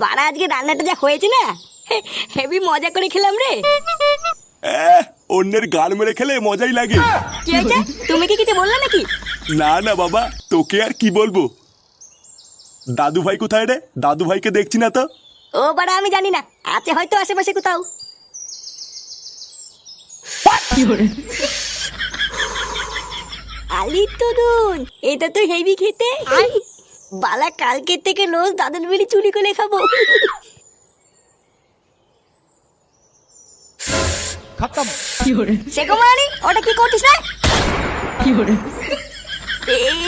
বাড়া আজকে রান্নাটা যা হয়েছে না, হেভি মজা করে খেলাম রে। অন্যের গাল মেরে খেলে মজাই লাগে। কি হয়েছে? তুমি কি কিছু বললে নাকি? না না বাবা, তোকে আর কি বলবো। দাদু ভাই কোথায় রে? দাদু ভাইকে দেখছি না তো। ও বাড়া আমি জানি না, আছে হয়তো আশেপাশে কোথাও। আলি তরুণ, এটা তো হেভি খেতে। বালা কালকে থেকে রোজ দাদুর বিড়ি চুরি করে খাবো। সে কুমারী, ওটা কি করছিস না?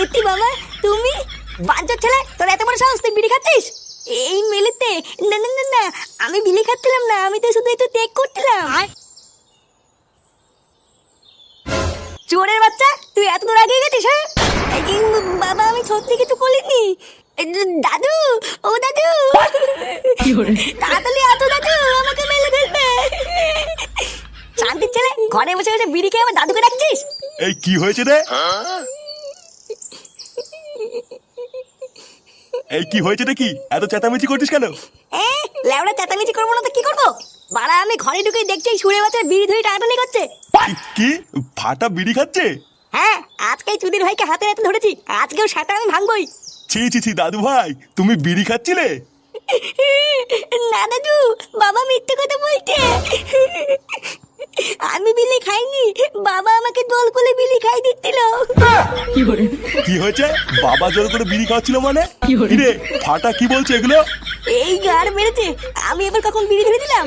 এতি বাবা, তুমি বাঞ্চর ছেলে, তোর এত বড় সাহস, তুই বিড়ি খাচ্ছিস এই মেলেতে? না না না না, আমি বিড়ি খাচ্ছিলাম না, আমি তো শুধু একটু টেক করছিলাম। চোরের বাচ্চা, তুই এত দূর আগে গেছিস? হ্যাঁ বাবা, আমি সত্যি কিছু বলিনি। দাদু, ও দাদু, তাড়াতাড়ি আসো দাদু, আমাকে মেলে ফেলবে। শান্তির ছেলে, ঘরে বসে বসে বিড়ি খেয়ে আমার দাদুকে ডাকছিস? এই কি হয়েছে রে? এই কি হয়েছে রে? কি এত চেঁচামেচি করছিস কেন? লেওড়া চেঁচামেচি করবো না তো কি করবো? বাড়া আমি ঘরে ঢুকে দেখছি সুরে বাচ্চার বিড়ি ধরে টানাটানি করছে। কি ফাটা বিড়ি খাচ্ছে? হ্যাঁ, আজকে চুদির ভাইকে হাতে হাতে ধরেছি, আজকেও সেটা আমি ভাঙবই। ছি ছি ছি দাদু ভাই, তুমি বিড়ি খাচ্ছিলে? না দাদু, বাবা মিথ্যে কথা বলছে। আমি বিলি খাইনি, বাবা আমাকে দোল করে বিলি খাই দিচ্ছিল। কি হয়েছে? বাবা জোর করে বিড়ি খাওয়াচ্ছিল মানে? কি রে ফাটা কি বলছে এগুলো? এই গার মেরেছে, আমি এবার কখন বিড়ি ধরে দিলাম?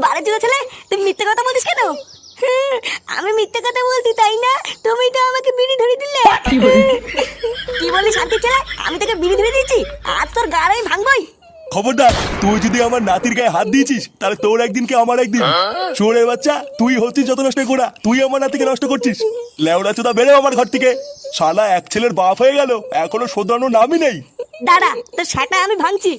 বারে জোড়া ছেলে, তুই মিথ্যে কথা বলিস কেন? আমি মিথ্যে কথা বলছি তাই না? তুমি তো আমাকে বিড়ি ধরে দিলে। কি বলি শান্তি ছেলে, আমি তোকে বিড়ি ধরে দিয়েছি, আজ তোর গার আমি ভাঙবই। খবরদার, তুই যদি আমার নাতির গায়ে হাত দিয়েছিস তাহলে তোর একদিন কি আমার একদিন। চোরের বাচ্চা, তুই হচ্ছিস যত নষ্ট করা, তুই আমার নাতিকে নষ্ট করছিস। লেওড়া চোদা, বেরো আমার ঘর থেকে। শালা এক ছেলের বাপ হয়ে গেল, এখনো শোধরানোর নামই নেই। দাঁড়া, তোর সেটা আমি ভাঙছি।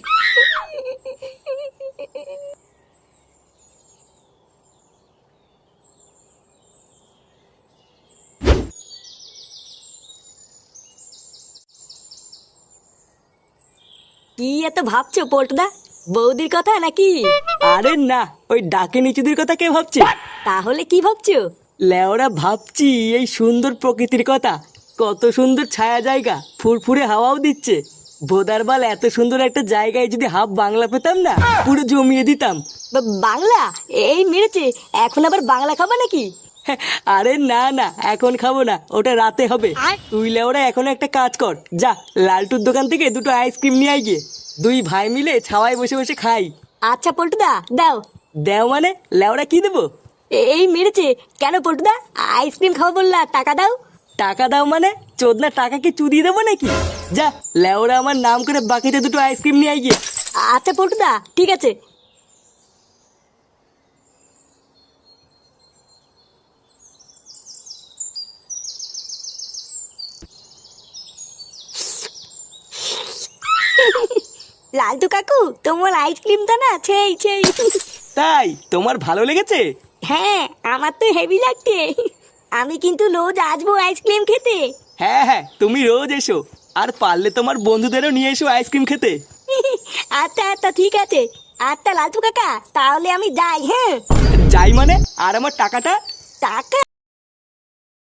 কি এত ভাবছো পল্টুদা? বৌদির কথা নাকি? আরে না, ওই ডাকে নিচুদের কথা কে ভাবছে? তাহলে কি ভাবছো? লেওরা ভাবছি এই সুন্দর প্রকৃতির কথা। কত সুন্দর ছায়া জায়গা, ফুরফুরে হাওয়াও দিচ্ছে। ভোদারবাল, এত সুন্দর একটা জায়গায় যদি হাফ বাংলা পেতাম না, পুরো জমিয়ে দিতাম। বাংলা? এই মেরেছে, এখন আবার বাংলা খাবা নাকি? আরে না না, এখন খাবো না, ওটা রাতে হবে। তুই লেওরা এখন একটা কাজ কর, যা লালটুর দোকান থেকে দুটো আইসক্রিম নিয়ে আয় গিয়ে। দুই ভাই মিলে ছাওয়ায় বসে বসে খাই। আচ্ছা পল্টুদা, দাও। দেও মানে? লেওরা কি দেবো? এই মেরেছে, কেন পল্টুদা? আইসক্রিম খাবো বললা, টাকা দাও। টাকা দাও মানে? চোদনা, টাকা কি চুদিয়ে দেবো নাকি? যা লেওরা আমার নাম করে বাকিতে দুটো আইসক্রিম নিয়ে আয় গিয়ে। আচ্ছা পল্টুদা, ঠিক আছে। লালটু কাকু, তোমার আইসক্রিমটা না সেই সেই। তাই তোমার ভালো লেগেছে? হ্যাঁ, আমার তো হেভি লাগছে। আমি কিন্তু রোজ আসবো আইসক্রিম খেতে। হ্যাঁ হ্যাঁ, তুমি রোজ এসো, আর পারলে তোমার বন্ধুদেরও নিয়ে এসো আইসক্রিম খেতে। আচ্ছা আচ্ছা, ঠিক আছে। আচ্ছা লালটু কাকা, তাহলে আমি যাই। হ্যাঁ যাই মানে? আর আমার টাকাটা? টাকা